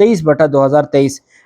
23/2023।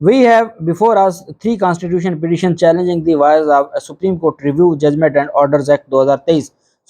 We have before us 3 constitution petitions challenging the wires of Supreme Court Review Judgment and Orders Act 2023।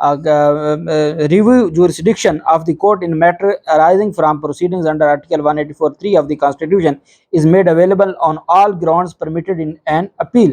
review jurisdiction of the court in matter arising from proceedings under Article 184(3) of the Constitution is made available on all grounds permitted in an appeal।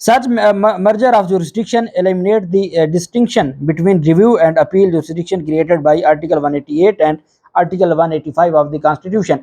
Such merger of jurisdiction eliminate the distinction between review and appeal jurisdiction created by Article 188 and Article 185 of the Constitution।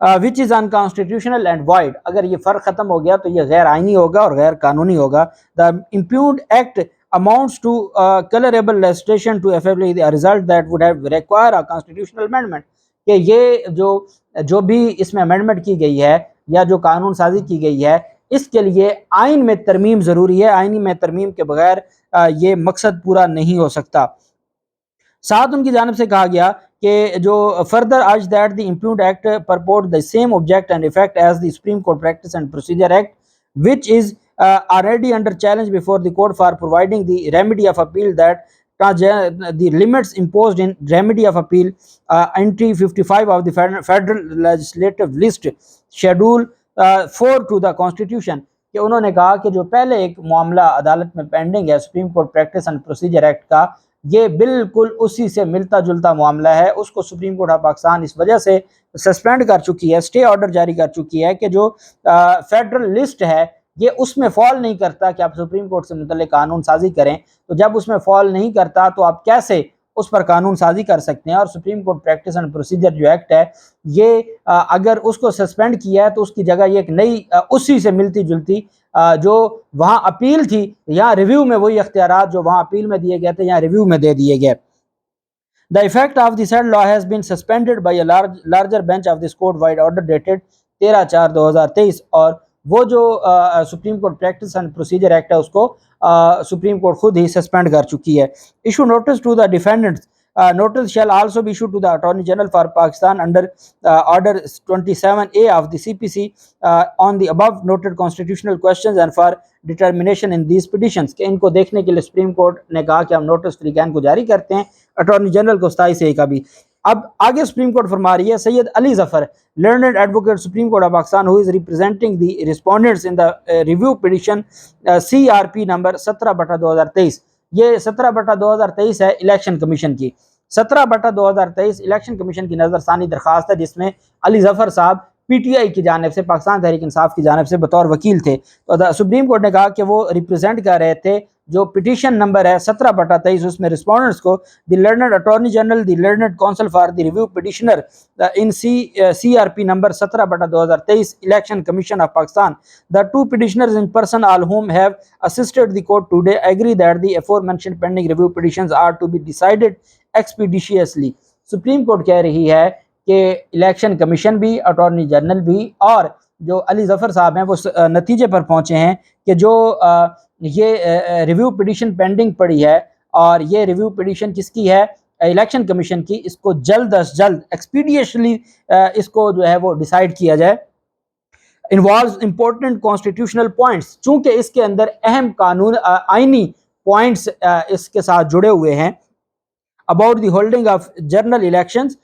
which is unconstitutional and void. اگر یہ فرق ختم ہو گیا تو یہ غیر آئینی ہوگا اور غیر قانونی ہوگا. The impugned act amounts to colorable legislation to effectively a result that would have require a constitutional amendment. کہ یہ جو بھی اس میں امینڈمنٹ کی گئی ہے یا جو قانون سازی کی گئی ہے اس کے لیے آئین میں ترمیم ضروری ہے. آئینی میں ترمیم کے بغیر یہ مقصد پورا نہیں ہو سکتا. ساتھ ان کی جانب سے کہا گیا کہ جو further urge that the impugned act purport the same object and effect as the Supreme Court Practice and Procedure Act, which is already under challenge before the court for providing the remedy of appeal, that the limits imposed in remedy of appeal, entry 55 of the Federal Legislative List, Schedule 4 to the Constitution. کہ انہوں نے کہا کہ جو پہلے ایک معاملہ عدالت میں پینڈنگ ہے supreme court practice and procedure act کا، یہ بالکل اسی سے ملتا جلتا معاملہ ہے. اس کو سپریم کورٹ آف پاکستان اس وجہ سے سسپینڈ کر چکی ہے، اسٹے آرڈر جاری کر چکی ہے کہ جو فیڈرل لسٹ ہے یہ اس میں فال نہیں کرتا کہ آپ سپریم کورٹ سے متعلق قانون سازی کریں. تو جب اس میں فال نہیں کرتا تو آپ کیسے اس پر قانون سازی کر سکتے ہیں؟ اور supreme court practice and procedure جو ایکٹ ہے یہ اگر اس کو سسپینڈ کیا ہے تو اس کی جگہ یہ ایک نئی اسی سے ملتی جلتی جو وہاں اپیل تھی، یہاں ریویو میں وہی اختیارات جو وہاں اپیل میں دیے گئے تھے یہاں ریویو میں دے دیے گئے. The effect of the said law has been suspended by a larger bench of this court wide order dated 13/4/2023. اور وہ جو supreme court practice and procedure act ہے اس کو سپریم کورٹ خود ہی سسپینڈ کر چکی ہے. Issue notice to the defendants. Notice shall also be issued to the Attorney General for Pakistan under Order 27A of the CPC on the above noted constitutional questions and for determination in these petitions. کہ ان کو دیکھنے کے لیے supreme court نے کہا کہ ہم notice فریقین کو جاری کرتے ہیں، اٹارنی جنرل کو 27A کا بھی. اب آگے سپریم کورٹ فرما رہی ہے سید Ali Zafar learned advocate Supreme Court of Pakistan who is representing the respondents in the review petition CRP number 17/2023. یہ 17/2023 ہے الیکشن کمیشن کی. 17/2023 الیکشن کمیشن کی نظر ثانی درخواست ہے جس میں علی ظفر صاحب پی ٹی آئی کی جانب سے، پاکستان تحریک انصاف کی جانب سے بطور وکیل تھے. تو سپریم کورٹ نے کہا کہ وہ ریپرزینٹ کر رہے تھے جو پٹیشن نمبر ہے 17/23 اس میں رسپونڈنٹس کو the learned attorney general the learned counsel for the review petitioner in C R P number 17/2023 election commission of Pakistan. The two petitioners in person all whom have assisted the court today agree that the aforementioned pending review petitions are to be decided expeditiously. Supreme court کہہ رہی ہے کہ election commission بھی، attorney general بھی اور جو علی ظفر صاحب ہیں وہ نتیجے پر پہنچے ہیں کہ جو یہ ریویو پٹیشن پینڈنگ پڑی ہے اور یہ ریویو پٹیشن کس کی ہے؟ الیکشن کمیشن کی. اس کو جلد از جلد ایکسپیڈیشلی اس کو جو ہے وہ ڈیسائیڈ کیا جائے. انوالوز امپورٹنٹ کانسٹیٹیوشنل پوائنٹس، چونکہ اس کے اندر اہم قانون آئینی پوائنٹس اس کے ساتھ جڑے ہوئے ہیں. About the holding of general elections,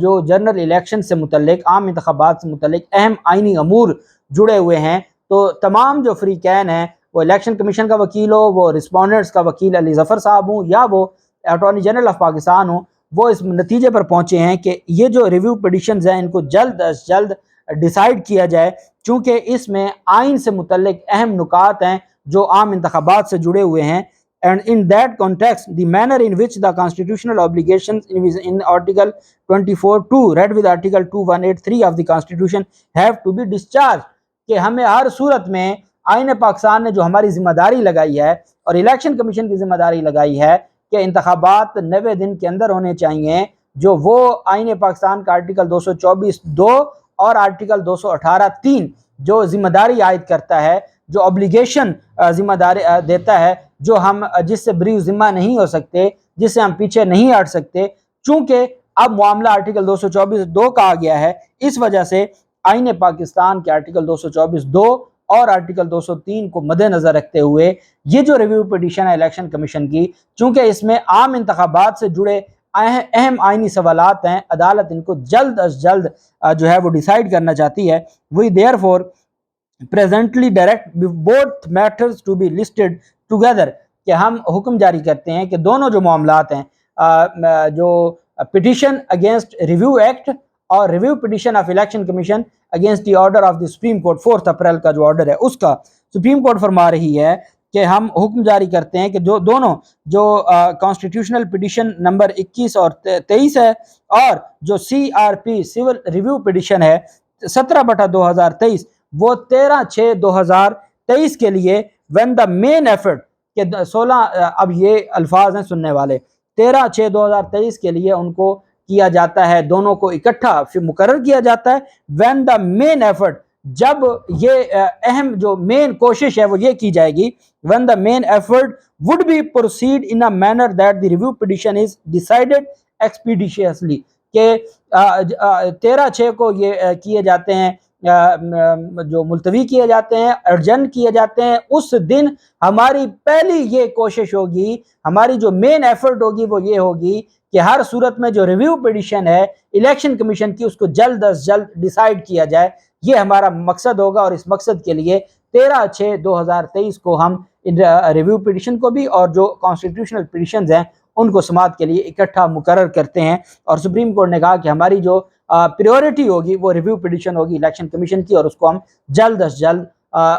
جو جنرل الیکشن سے متعلق، عام انتخابات سے متعلق اہم آئینی امور جڑے ہوئے ہیں. تو تمام جو فریقین ہیں، وہ الیکشن کمیشن کا وکیل ہو، وہ رسپونڈنٹس کا وکیل علی ظفر صاحب ہوں یا وہ اٹارنی جنرل آف پاکستان ہوں، وہ اس نتیجے پر پہنچے ہیں کہ یہ جو ریویو پٹیشنز ہیں ان کو جلد از جلد ڈیسائیڈ کیا جائے، چونکہ اس میں آئین سے متعلق اہم نکات ہیں جو عام انتخابات سے جڑے ہوئے ہیں. And in that context, the manner in which the constitutional obligations in Article 24(2) read with Article 2183 of the Constitution have to be discharged. کہ ہمیں ہر صورت میں آئین پاکستان نے جو ہماری ذمہ داری لگائی ہے اور الیکشن کمیشن کی ذمہ داری لگائی ہے کہ انتخابات 90 دن کے اندر ہونے چاہیے، جو وہ آئین پاکستان کا آرٹیکل 224(2) اور آرٹیکل 218(3) جو ذمہ داری عائد کرتا ہے، جو obligation ذمہ داری دیتا ہے، جو ہم جس سے بری ذمہ نہیں ہو سکتے، جس سے ہم پیچھے نہیں ہٹ سکتے. چونکہ اب معاملہ آرٹیکل 224(2) کا آ گیا ہے، اس وجہ سے آئین پاکستان کے آرٹیکل 224(2) اور آرٹیکل 203 کو مد نظر رکھتے ہوئے یہ جو ریویو پٹیشن ہے الیکشن کمیشن کی، چونکہ اس میں عام انتخابات سے جڑے اہم آئینی سوالات ہیں، عدالت ان کو جلد از جلد جو ہے وہ ڈیسائیڈ کرنا چاہتی ہے. We therefore presently direct both matters to be listed together. کہ ہم حکم جاری کرتے ہیں کہ دونوں جو معاملات ہیں، جو پٹیشن اگینسٹ ریویو ایکٹ اور review petition of election commission against the order of the supreme court 4 April کا جو آرڈر ہے اس کا، سپریم کورٹ فرما رہی ہے کہ ہم حکم جاری کرتے ہیں کہ جو دونوں جو کانسٹیٹیوشنل پٹیشن نمبر 21 اور 23 ہے، اور جو CRP سول ریویو پٹیشن ہے 17/2023، وہ 13/6/2023 کے لیے when the main effort کہ 16 اب یہ الفاظ ہیں سننے والے، 13/6/2023 کے لیے ان کو کیا جاتا ہے، دونوں کو اکٹھا مقرر کیا جاتا ہے when the main effort، جب یہ اہم جو مین کوشش ہے وہ یہ کی جائے گی when the main effort would be proceed in a manner that the review petition is decided expeditiously، کہ 13/6 کو یہ کیے جاتے ہیں، جو ملتوی کیے جاتے ہیں، ارجنٹ کیے جاتے ہیں، اس دن ہماری پہلی یہ کوشش ہوگی، ہماری جو مین ایفرٹ ہوگی وہ یہ ہوگی کہ ہر صورت میں جو ریویو پٹیشن ہے الیکشن کمیشن کی، اس کو جلد از جلد ڈیسائیڈ کیا جائے۔ یہ ہمارا مقصد ہوگا، اور اس مقصد کے لیے 13/6/2023 کو ہم ریویو پٹیشن کو بھی اور جو کانسٹیٹیوشنل پٹیشنز ہیں ان کو سماعت کے لیے اکٹھا مقرر کرتے ہیں۔ اور سپریم کورٹ نے کہا کہ ہماری جو پریورٹی ہوگی وہ ریویو پٹیشن ہوگی الیکشن کمیشن کی، اور اس کو ہم جلد از جلد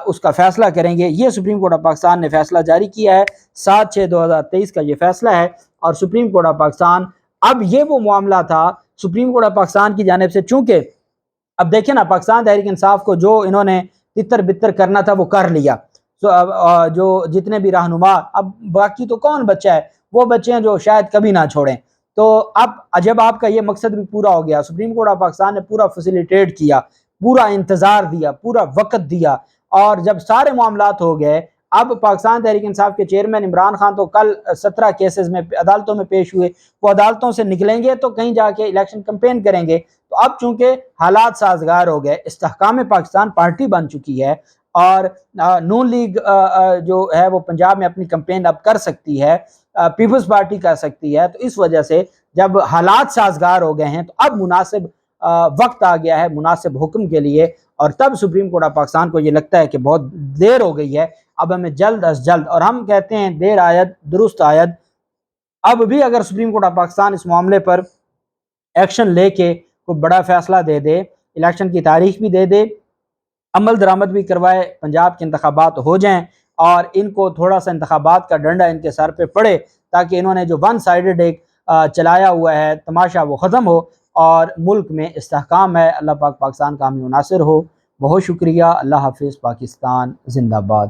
اس کا فیصلہ کریں گے۔ یہ سپریم کورٹ آف پاکستان نے فیصلہ جاری کیا ہے، 7/6/2023 کا یہ فیصلہ ہے۔ اور سپریم کورٹ آف پاکستان، اب یہ وہ معاملہ تھا سپریم کورٹ آف پاکستان کی جانب سے، چونکہ اب دیکھیں نا، پاکستان تحریک انصاف کو جو انہوں نے تتر بتر کرنا تھا وہ کر لیا، جو جتنے بھی رہنما، اب باقی تو کون بچہ ہے، وہ بچے ہیں جو شاید کبھی نہ چھوڑیں۔ تو اب جب آپ کا یہ مقصد بھی پورا ہو گیا، سپریم کورٹ آف پاکستان نے پورا فیسیلیٹیٹ کیا، پورا انتظار دیا، پورا وقت دیا، اور جب سارے معاملات ہو گئے، اب پاکستان تحریک انصاف کے چیئرمین عمران خان تو کل 17 کیسز میں عدالتوں میں پیش ہوئے، وہ عدالتوں سے نکلیں گے تو کہیں جا کے الیکشن کمپین کریں گے۔ تو اب چونکہ حالات سازگار ہو گئے، استحکام پاکستان پارٹی بن چکی ہے، اور نون لیگ جو ہے وہ پنجاب میں اپنی کمپین اب کر سکتی ہے، پیپلز پارٹی کر سکتی ہے، تو اس وجہ سے جب حالات سازگار ہو گئے ہیں تو اب مناسب وقت آ گیا ہے مناسب حکم کے لیے، اور تب سپریم کورٹ آف پاکستان کو یہ لگتا ہے کہ بہت دیر ہو گئی ہے، اب ہمیں جلد از جلد، اور ہم کہتے ہیں دیر آید درست آید، اب بھی اگر سپریم کورٹ آف پاکستان اس معاملے پر ایکشن لے کے کوئی بڑا فیصلہ دے دے، الیکشن کی تاریخ بھی دے دے، عمل درآمد بھی کروائے، پنجاب کے انتخابات ہو جائیں، اور ان کو تھوڑا سا انتخابات کا ڈنڈا ان کے سر پہ پڑے، تاکہ انہوں نے جو ون سائیڈڈ ایک چلایا ہوا ہے تماشا وہ ختم ہو، اور ملک میں استحکام ہے۔ اللہ پاک پاکستان کا حامی و ناصر ہو۔ بہت شکریہ۔ اللہ حافظ۔ پاکستان زندہ باد۔